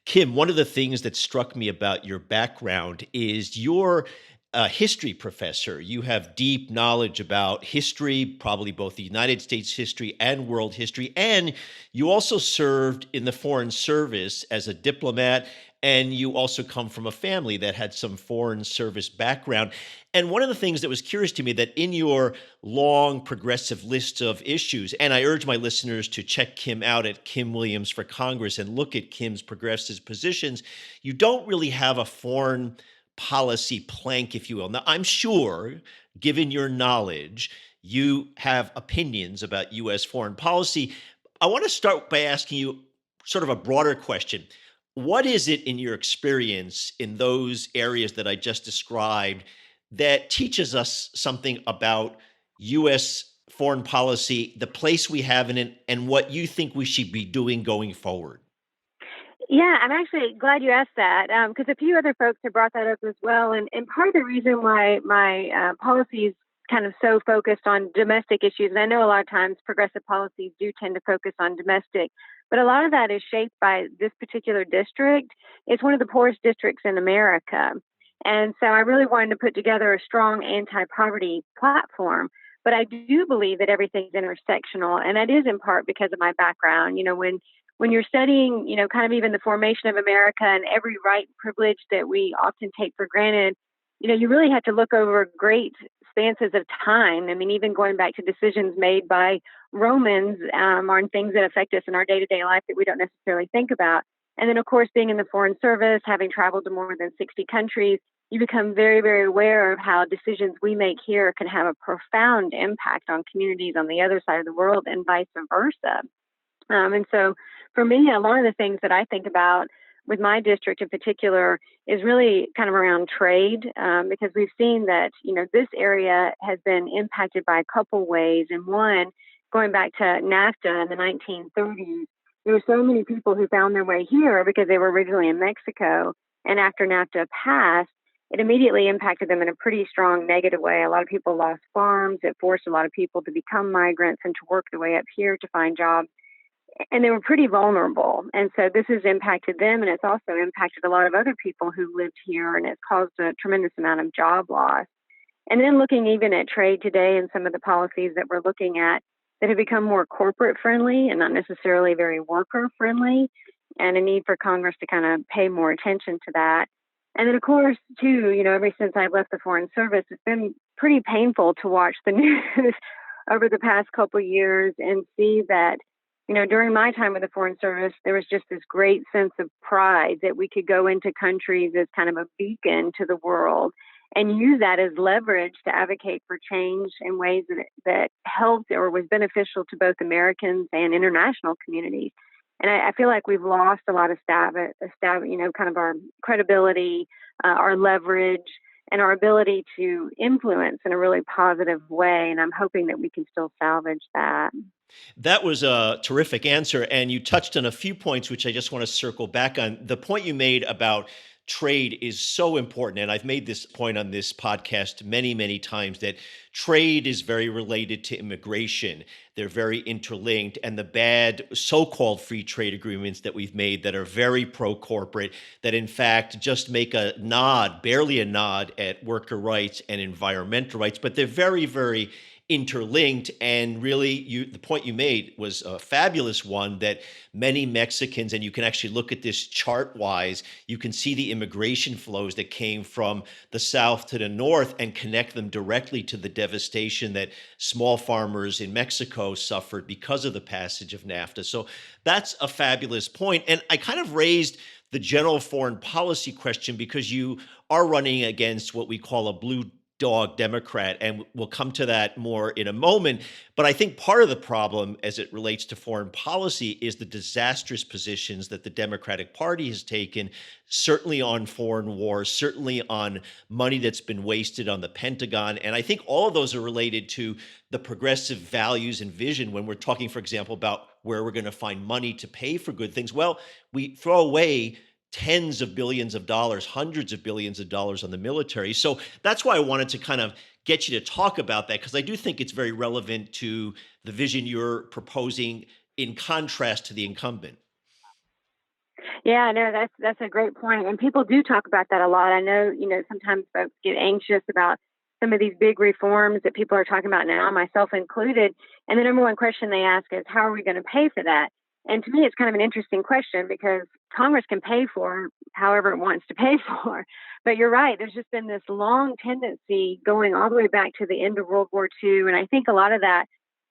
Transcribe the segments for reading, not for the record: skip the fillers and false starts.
Kim, one of the things that struck me about your background is you're a history professor. You have deep knowledge about history, probably both the United States history and world history. And you also served in the Foreign Service as a diplomat. And you also come from a family that had some foreign service background. And one of the things that was curious to me that in your long progressive list of issues, and I urge my listeners to check Kim out at Kim Williams for Congress and look at Kim's progressive positions, you don't really have a foreign policy plank, if you will. Now, I'm sure, given your knowledge, you have opinions about US foreign policy. I want to start by asking you sort of a broader question. What is it in your experience in those areas that I just described that teaches us something about US foreign policy, the place we have in it, and what you think we should be doing going forward? Yeah, I'm actually glad you asked that because a few other folks have brought that up as well. And part of the reason why my policy is kind of so focused on domestic issues, and I know a lot of times progressive policies do tend to focus on domestic, but a lot of that is shaped by this particular district. It's one of the poorest districts in America. And so I really wanted to put together a strong anti poverty platform. But I do believe that everything's intersectional, and that is in part because of my background. When you're studying, kind of even the formation of America and every right and privilege that we often take for granted, you really have to look over great spanses of time. I mean, even going back to decisions made by Romans on things that affect us in our day to day life that we don't necessarily think about. And then, of course, being in the Foreign Service, having traveled to more than 60 countries, you become very, very aware of how decisions we make here can have a profound impact on communities on the other side of the world and vice versa. And so for me, a lot of the things that I think about with my district in particular is really kind of around trade, because we've seen that, this area has been impacted by a couple ways. And one, going back to NAFTA in the 1930s, there were so many people who found their way here because they were originally in Mexico. And after NAFTA passed, it immediately impacted them in a pretty strong negative way. A lot of people lost farms. It forced a lot of people to become migrants and to work their way up here to find jobs, and they were pretty vulnerable. And so this has impacted them, and it's also impacted a lot of other people who lived here, and it's caused a tremendous amount of job loss. And then looking even at trade today and some of the policies that we're looking at that have become more corporate friendly and not necessarily very worker friendly, and a need for Congress to kind of pay more attention to that. And then, of course, too, ever since I've left the Foreign Service, it's been pretty painful to watch the news over the past couple of years and see that during my time with the Foreign Service, there was just this great sense of pride that we could go into countries as kind of a beacon to the world and use that as leverage to advocate for change in ways that helped or was beneficial to both Americans and international communities. And I feel like we've lost a lot of kind of our credibility, our leverage, and our ability to influence in a really positive way. And I'm hoping that we can still salvage that. That was a terrific answer. And you touched on a few points, which I just want to circle back on. The point you made about trade is so important. And I've made this point on this podcast many, many times that trade is very related to immigration. They're very interlinked. And the bad so called free trade agreements that we've made that are very pro corporate, that in fact just make a nod, barely a nod at worker rights and environmental rights, but they're very, very interlinked. And really, the point you made was a fabulous one that many Mexicans, and you can actually look at this chart wise, you can see the immigration flows that came from the south to the north and connect them directly to the devastation that small farmers in Mexico suffered because of the passage of NAFTA. So that's a fabulous point. And I kind of raised the general foreign policy question because you are running against what we call a blue dog Democrat, and we'll come to that more in a moment. But I think part of the problem as it relates to foreign policy is the disastrous positions that the Democratic Party has taken, certainly on foreign wars, certainly on money that's been wasted on the Pentagon. And I think all of those are related to the progressive values and vision when we're talking, for example, about where we're going to find money to pay for good things. Well, we throw away tens of billions of dollars, hundreds of billions of dollars on the military. So that's why I wanted to kind of get you to talk about that, because I do think it's very relevant to the vision you're proposing in contrast to the incumbent. Yeah, no, that's a great point, and people do talk about that a lot. I know, sometimes folks get anxious about some of these big reforms that people are talking about now, myself included. And the number one question they ask is, how are we going to pay for that? And to me, it's kind of an interesting question because Congress can pay for however it wants to pay for. But you're right, there's just been this long tendency going all the way back to the end of World War II. And I think a lot of that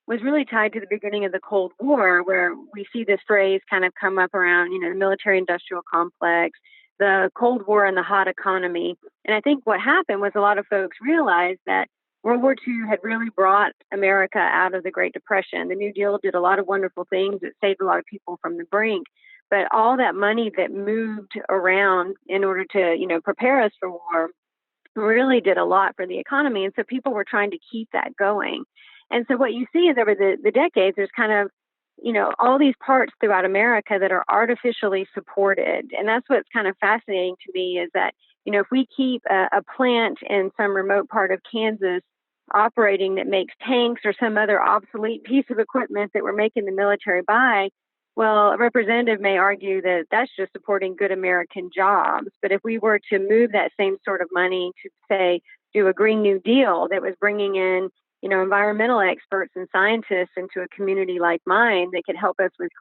was really tied to the beginning of the Cold War, where we see this phrase kind of come up around, the military industrial complex, the Cold War, and the hot economy. And I think what happened was a lot of folks realized that World War II had really brought America out of the Great Depression. The New Deal did a lot of wonderful things. It saved a lot of people from the brink. But all that money that moved around in order to, prepare us for war really did a lot for the economy. And so people were trying to keep that going. And so what you see is over the decades, there's kind of, all these parts throughout America that are artificially supported. And that's what's kind of fascinating to me is that, if we keep a plant in some remote part of Kansas operating that makes tanks or some other obsolete piece of equipment that we're making the military buy, well, a representative may argue that that's just supporting good American jobs. But if we were to move that same sort of money to, say, do a Green New Deal that was bringing in, environmental experts and scientists into a community like mine that could help us with,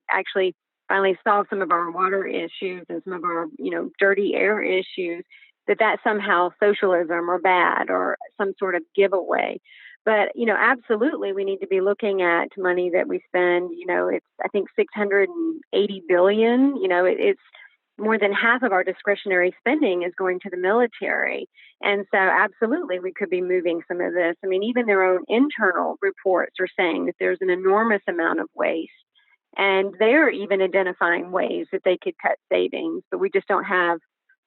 actually finally solve some of our water issues and some of our, dirty air issues, that's somehow socialism or bad or some sort of giveaway. But, absolutely, we need to be looking at money that we spend. It's, I think, 680 billion. It's more than half of our discretionary spending is going to the military. And so, absolutely, we could be moving some of this. I mean, even their own internal reports are saying that there's an enormous amount of waste. And they're even identifying ways that they could cut savings, but we just don't have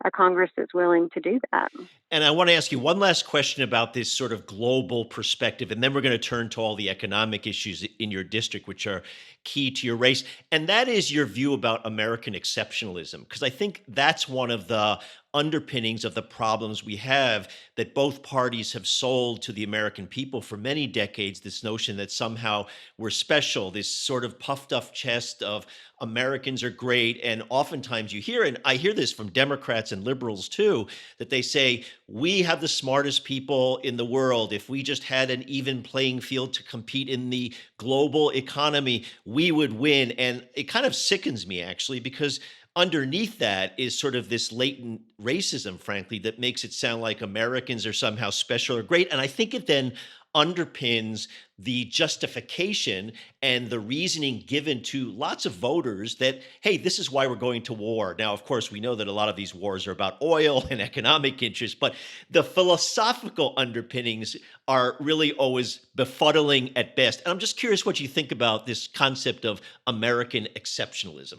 a Congress that's willing to do that. And I want to ask you one last question about this sort of global perspective, and then we're going to turn to all the economic issues in your district, which are key to your race. And that is your view about American exceptionalism, because I think that's one of the underpinnings of the problems we have, that both parties have sold to the American people for many decades, this notion that somehow we're special, this sort of puffed up chest of Americans are great. And oftentimes you hear, and I hear this from Democrats and liberals too, that they say, we have the smartest people in the world. If we just had an even playing field to compete in the global economy, we would win. And it kind of sickens me, actually, because underneath that is sort of this latent racism, frankly, that makes it sound like Americans are somehow special or great. And I think it then underpins the justification and the reasoning given to lots of voters that, hey, this is why we're going to war. Now, of course, we know that a lot of these wars are about oil and economic interests, but the philosophical underpinnings are really always befuddling at best. And I'm just curious what you think about this concept of American exceptionalism.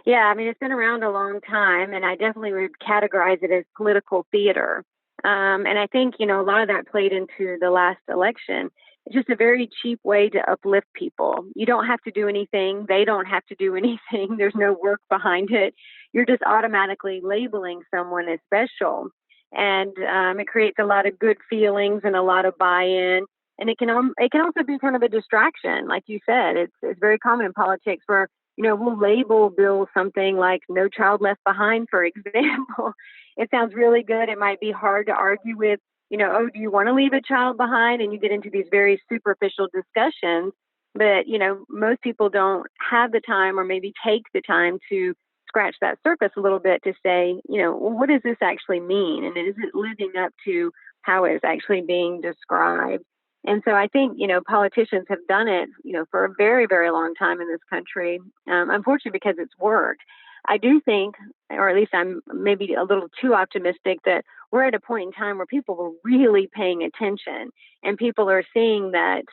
Yeah, I mean, it's been around a long time, and I definitely would categorize it as political theater. And I think, a lot of that played into the last election. It's just a very cheap way to uplift people. You don't have to do anything. They don't have to do anything. There's no work behind it. You're just automatically labeling someone as special. And it creates a lot of good feelings and a lot of buy-in. And it can also be kind of a distraction. Like you said, it's very common in politics where we'll label bills something like No Child Left Behind, for example. It sounds really good. It might be hard to argue with, oh, do you want to leave a child behind? And you get into these very superficial discussions. But, most people don't have the time or maybe take the time to scratch that surface a little bit to say, well, what does this actually mean? And is it living up to how it's actually being described? And so I think, politicians have done it, for a very, very long time in this country, unfortunately, because it's worked. I do think, or at least I'm maybe a little too optimistic, that we're at a point in time where people are really paying attention and people are seeing that,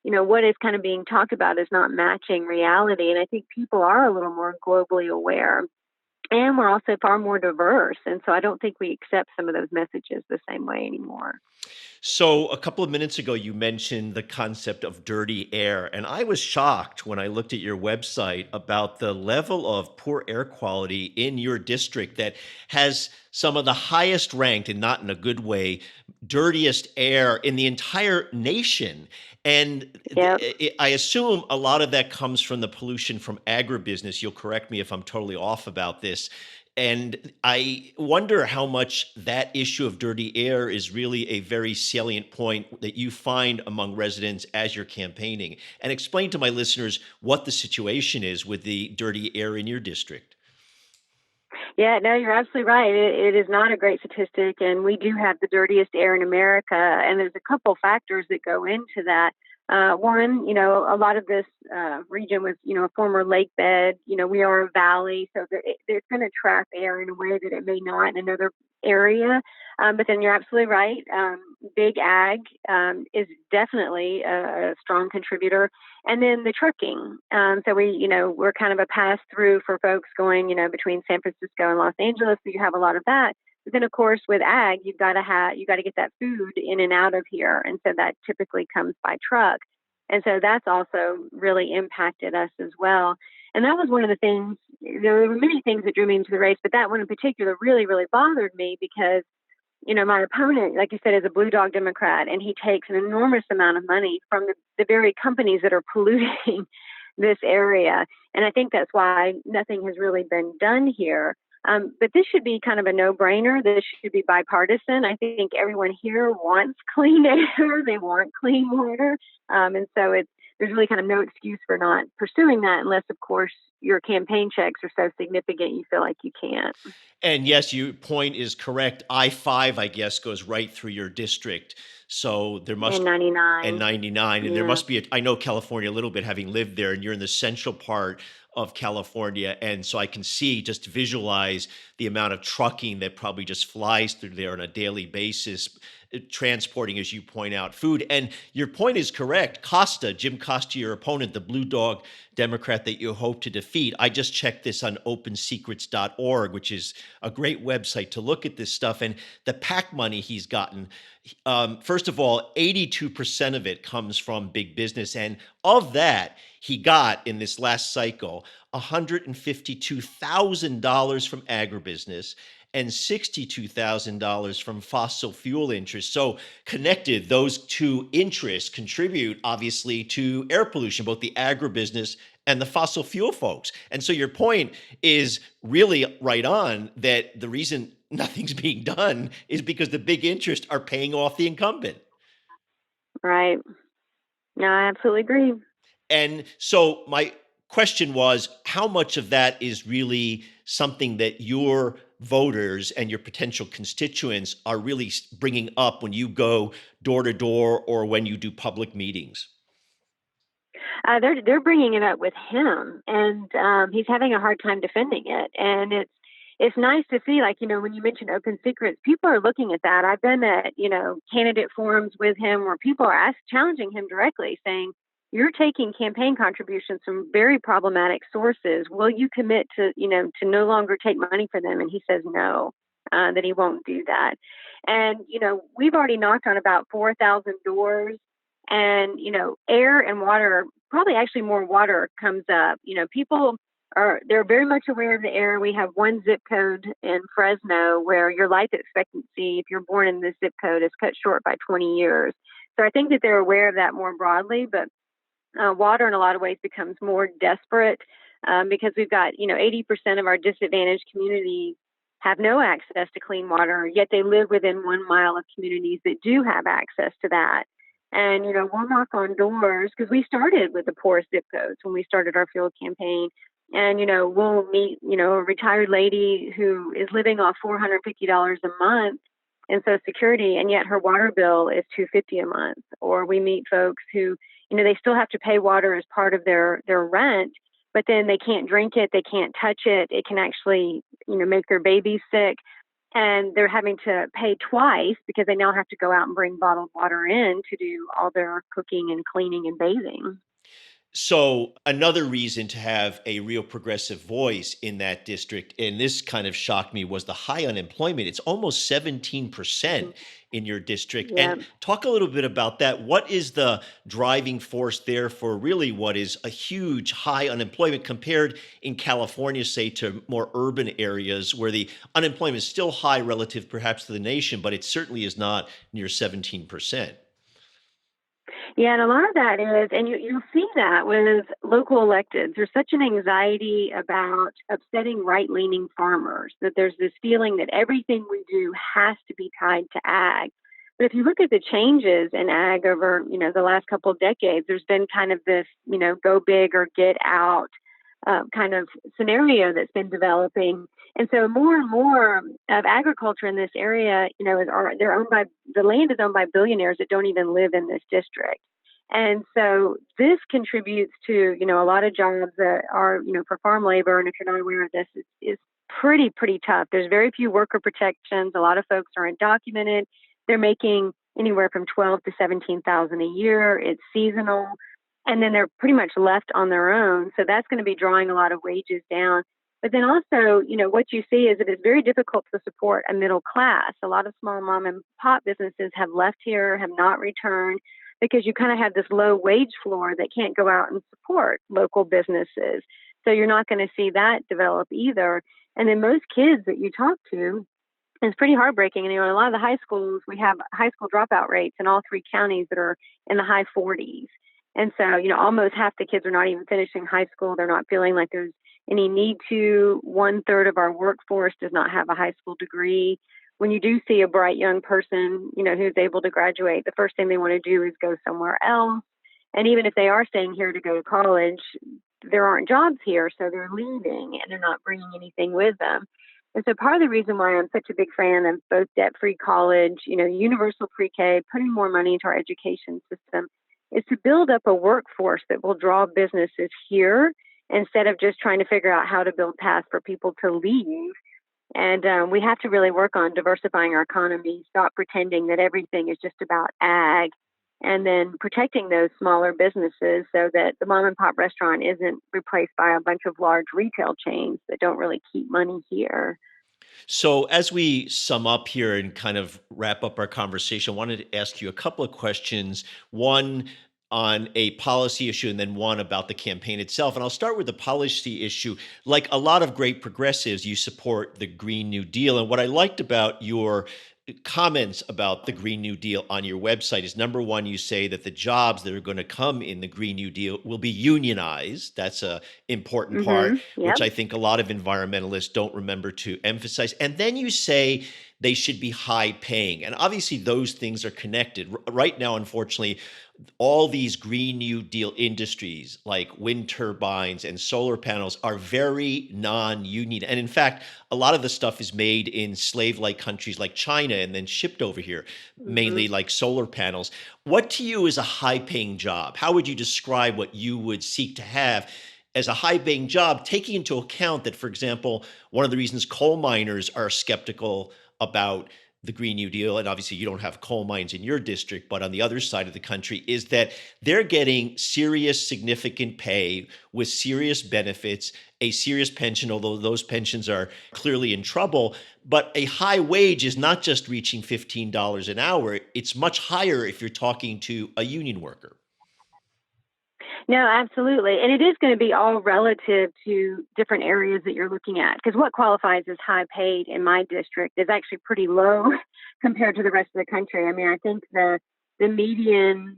what is kind of being talked about is not matching reality. And I think people are a little more globally aware. And we're also far more diverse. And so I don't think we accept some of those messages the same way anymore. So, a couple of minutes ago, you mentioned the concept of dirty air, and I was shocked when I looked at your website about the level of poor air quality in your district that has some of the highest ranked, and not in a good way, dirtiest air in the entire nation. And Yep. I assume a lot of that comes from the pollution from agribusiness. You'll correct me if I'm totally off about this. And I wonder how much that issue of dirty air is really a very salient point that you find among residents as you're campaigning. And explain to my listeners what the situation is with the dirty air in your district. Yeah, no, you're absolutely right. It is not a great statistic, and we do have the dirtiest air in America. And there's a couple factors that go into that. One, a lot of this region was, a former lake bed. We are a valley, so it's going to trap air in a way that it may not in another area. But then you're absolutely right. Big ag is definitely a strong contributor, and then the trucking. So we're kind of a pass through for folks going, between San Francisco and Los Angeles. So you have a lot of that. But then, of course, with ag, you got to get that food in and out of here, and so that typically comes by truck. And so that's also really impacted us as well. And that was one of the things. There were many things that drew me into the race, but that one in particular really, really bothered me because my opponent, like you said, is a blue dog Democrat, and he takes an enormous amount of money from the very companies that are polluting this area. And I think that's why nothing has really been done here. But this should be kind of a no-brainer. This should be bipartisan. I think everyone here wants clean air. They want clean water. And so there's really kind of no excuse for not pursuing that unless, of course, your campaign checks are so significant you feel like you can't. And yes, your point is correct. I-5, I guess, goes right through your district. So there And must, and 99. 99, and there Yeah. must be I know California a little bit, having lived there, and you're in the central part of California, and so I can see, just visualize the amount of trucking that probably just flies through there on a daily basis, transporting, as you point out, food. And your point is correct. Jim Costa, your opponent, the blue dog Democrat that you hope to defeat. I just checked this on opensecrets.org, which is a great website to look at this stuff. And the PAC money he's gotten, first of all, 82% of it comes from big business. And of that, he got in this last cycle $152,000 from agribusiness and $62,000 from fossil fuel interests. So connected, those two interests contribute obviously to air pollution, both the agribusiness and the fossil fuel folks. And so your point is really right on, that the reason nothing's being done is because the big interests are paying off the incumbent. Right. No, I absolutely agree. And so my question was, how much of that is really something that your voters and your potential constituents are really bringing up when you go door to door or when you do public meetings? They're bringing it up with him, and he's having a hard time defending it. And it's nice to see, like, when you mentioned Open Secrets, people are looking at that. I've been at candidate forums with him where people are challenging him directly, saying, "You're taking campaign contributions from very problematic sources. Will you commit to no longer take money for them?" And he says no, that he won't do that. And we've already knocked on about 4,000 doors, and air and water, probably actually more water comes up. People they're very much aware of the air. We have one zip code in Fresno where your life expectancy, if you're born in this zip code, is cut short by 20 years. So I think that they're aware of that more broadly, but water in a lot of ways becomes more desperate, because we've got 80% of our disadvantaged communities have no access to clean water, yet they live within 1 mile of communities that do have access to that. And we'll knock on doors because we started with the poorest zip codes when we started our field campaign. And we'll meet a retired lady who is living off $450 a month in Social Security, and yet her water bill is $250 a month. Or we meet folks who they still have to pay water as part of their rent, but then they can't drink it, they can't touch it. It can actually make their babies sick, and they're having to pay twice because they now have to go out and bring bottled water in to do all their cooking and cleaning and bathing. So another reason to have a real progressive voice in that district, and this kind of shocked me, was the high unemployment. It's almost 17% Mhm. in your district. Yeah. And talk a little bit about that. What is the driving force there for really what is a huge high unemployment compared in California, say, to more urban areas where the unemployment is still high relative perhaps to the nation, but it certainly is not near 17%. Yeah, and a lot of that is, and you'll see that with local electeds. There's such an anxiety about upsetting right-leaning farmers that there's this feeling that everything we do has to be tied to ag. But if you look at the changes in ag over, the last couple of decades, there's been kind of this, go big or get out kind of scenario that's been developing. And so more and more of agriculture in this area, they're owned by the land is owned by billionaires that don't even live in this district. And so this contributes to, a lot of jobs that are, for farm labor. And if you're not aware of this, is pretty tough. There's very few worker protections. A lot of folks are undocumented. They're making anywhere from 12 to 17,000 a year. It's seasonal, and then they're pretty much left on their own. So that's going to be drawing a lot of wages down. But then also, what you see is that it's very difficult to support a middle class. A lot of small mom and pop businesses have left here, have not returned, because you kind of have this low wage floor that can't go out and support local businesses. So you're not going to see that develop either. And then most kids that you talk to, it's pretty heartbreaking. And, in a lot of the high schools, we have high school dropout rates in all three counties that are in the high 40s. And so, almost half the kids are not even finishing high school. They're not feeling like there's any need to. 1/3 of our workforce does not have a high school degree. When you do see a bright young person, who's able to graduate, the first thing they want to do is go somewhere else. And even if they are staying here to go to college, there aren't jobs here, so they're leaving and they're not bringing anything with them. And so part of the reason why I'm such a big fan of both debt-free college, universal pre-K, putting more money into our education system, is to build up a workforce that will draw businesses here instead of just trying to figure out how to build paths for people to leave. And we have to really work on diversifying our economy, stop pretending that everything is just about ag, and then protecting those smaller businesses so that the mom and pop restaurant isn't replaced by a bunch of large retail chains that don't really keep money here. So, as we sum up here and kind of wrap up our conversation, I wanted to ask you a couple of questions. One on a policy issue, and then one about the campaign itself. And I'll start with the policy issue. Like a lot of great progressives, you support the Green New Deal. And what I liked about your comments about the Green New Deal on your website is, number one, you say that the jobs that are going to come in the Green New Deal will be unionized. That's a important part, which Yep. I think a lot of environmentalists don't remember to emphasize. And then you say they should be high paying. And obviously those things are connected. Right now, unfortunately, all these Green New Deal industries like wind turbines and solar panels are very non-union. And in fact, a lot of the stuff is made in slave-like countries like China and then shipped over here, hmm mainly like solar panels. What to you is a high-paying job? How would you describe what you would seek to have as a high-paying job, taking into account that, for example, one of the reasons coal miners are skeptical about the Green New Deal, and obviously you don't have coal mines in your district, but on the other side of the country, is that they're getting serious, significant pay with serious benefits, a serious pension, although those pensions are clearly in trouble. But a high wage is not just reaching $15 an hour, it's much higher if you're talking to a union worker. No, absolutely. And it is going to be all relative to different areas that you're looking at. Because what qualifies as high paid in my district is actually pretty low compared to the rest of the country. I mean, I think the median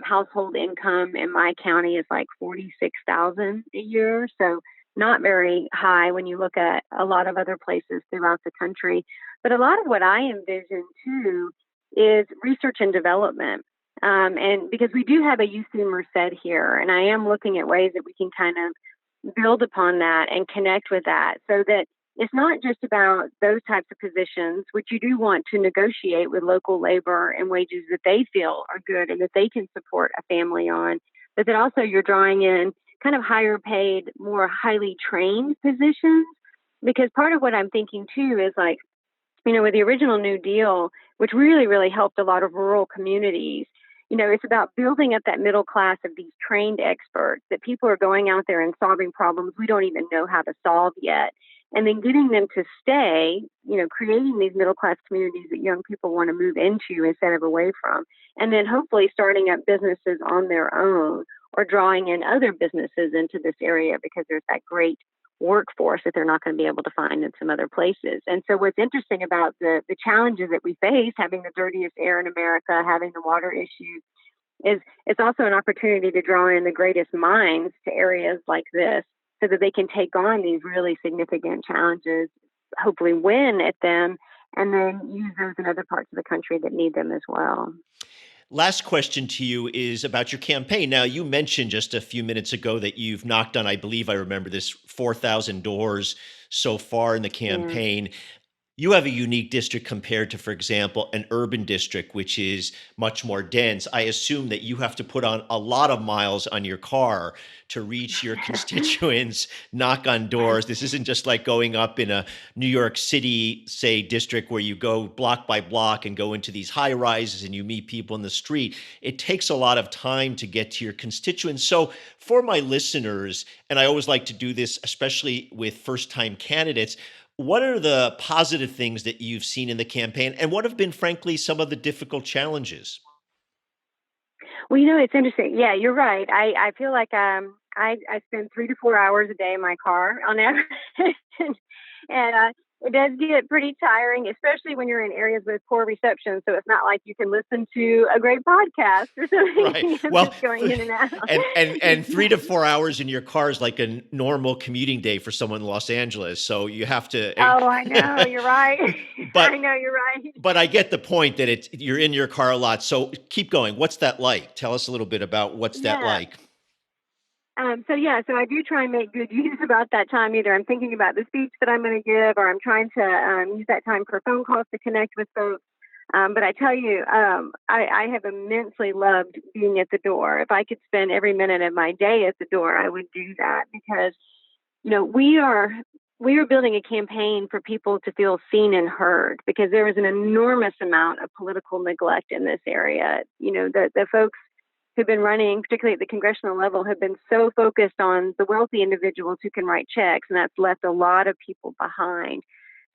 household income in my county is like 46,000 a year. So not very high when you look at a lot of other places throughout the country. But a lot of what I envision too is research and development. And because we do have a UC Merced here, and I am looking at ways that we can kind of build upon that and connect with that so that it's not just about those types of positions, which you do want to negotiate with local labor and wages that they feel are good and that they can support a family on, but that also you're drawing in kind of higher paid, more highly trained positions. Because part of what I'm thinking too is like, with the original New Deal, which really, really helped a lot of rural communities, it's about building up that middle class of these trained experts that people are going out there and solving problems we don't even know how to solve yet. And then getting them to stay, creating these middle class communities that young people want to move into instead of away from. And then hopefully starting up businesses on their own or drawing in other businesses into this area because there's that great workforce that they're not going to be able to find in some other places. And so what's interesting about the challenges that we face, having the dirtiest air in America, having the water issues, is it's also an opportunity to draw in the greatest minds to areas like this so that they can take on these really significant challenges, hopefully win at them, and then use those in other parts of the country that need them as well. Last question to you is about your campaign. Now, you mentioned just a few minutes ago that you've knocked on, I believe I remember this, 4,000 doors so far in the Yeah. campaign. You have a unique district compared to, for example, an urban district, which is much more dense. I assume that you have to put on a lot of miles on your car to reach your constituents, knock on doors. This isn't just like going up in a New York City, say, district where you go block by block and go into these high rises and you meet people in the street. It takes a lot of time to get to your constituents. So, for my listeners, and I always like to do this, especially with first time candidates, what are the positive things that you've seen in the campaign, and what have been, frankly, some of the difficult challenges? Well, it's interesting. Yeah, you're right. I feel like I spend 3 to 4 hours a day in my car on average, and it does get pretty tiring, especially when you're in areas with poor reception. So it's not like you can listen to a great podcast or Right. something. I'm Well, just going in and out. and 3 to 4 hours in your car is like a normal commuting day for someone in Los Angeles. So you have to, Oh, I know. You're right. I but know you're right. but I get the point that you're in your car a lot. So keep going. What's that like? Tell us a little bit about what's that Yeah. like. So I do try and make good use about that time. Either I'm thinking about the speech that I'm going to give, or I'm trying to use that time for phone calls to connect with folks. But I tell you, I have immensely loved being at the door. If I could spend every minute of my day at the door, I would do that because we are building a campaign for people to feel seen and heard because there is an enormous amount of political neglect in this area. The folks who've been running, particularly at the congressional level, have been so focused on the wealthy individuals who can write checks, and that's left a lot of people behind.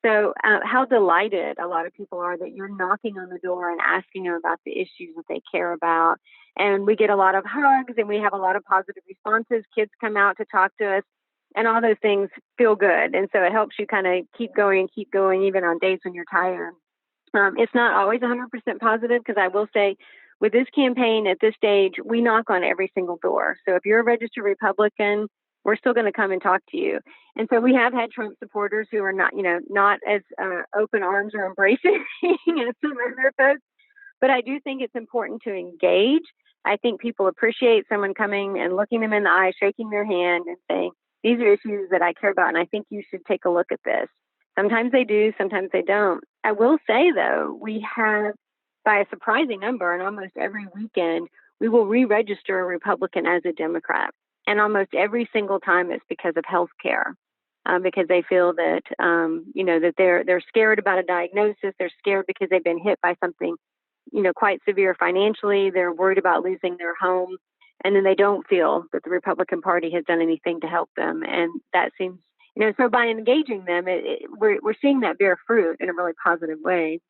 So, how delighted a lot of people are that you're knocking on the door and asking them about the issues that they care about. And we get a lot of hugs and we have a lot of positive responses. Kids come out to talk to us, and all those things feel good. And so it helps you kind of keep going, even on days when you're tired. It's not always 100% positive because I will say, with this campaign at this stage, we knock on every single door. So if you're a registered Republican, we're still going to come and talk to you. And so we have had Trump supporters who are not as open arms or embracing as some other folks. But I do think it's important to engage. I think people appreciate someone coming and looking them in the eye, shaking their hand, and saying, "These are issues that I care about, and I think you should take a look at this." Sometimes they do, sometimes they don't. I will say, though, we have, by a surprising number, and almost every weekend, we will re-register a Republican as a Democrat. And almost every single time it's because of health care, because they feel that, that they're scared about a diagnosis. They're scared because they've been hit by something, quite severe financially. They're worried about losing their home. And then they don't feel that the Republican Party has done anything to help them. And that seems, so by engaging them, we're seeing that bear fruit in a really positive way.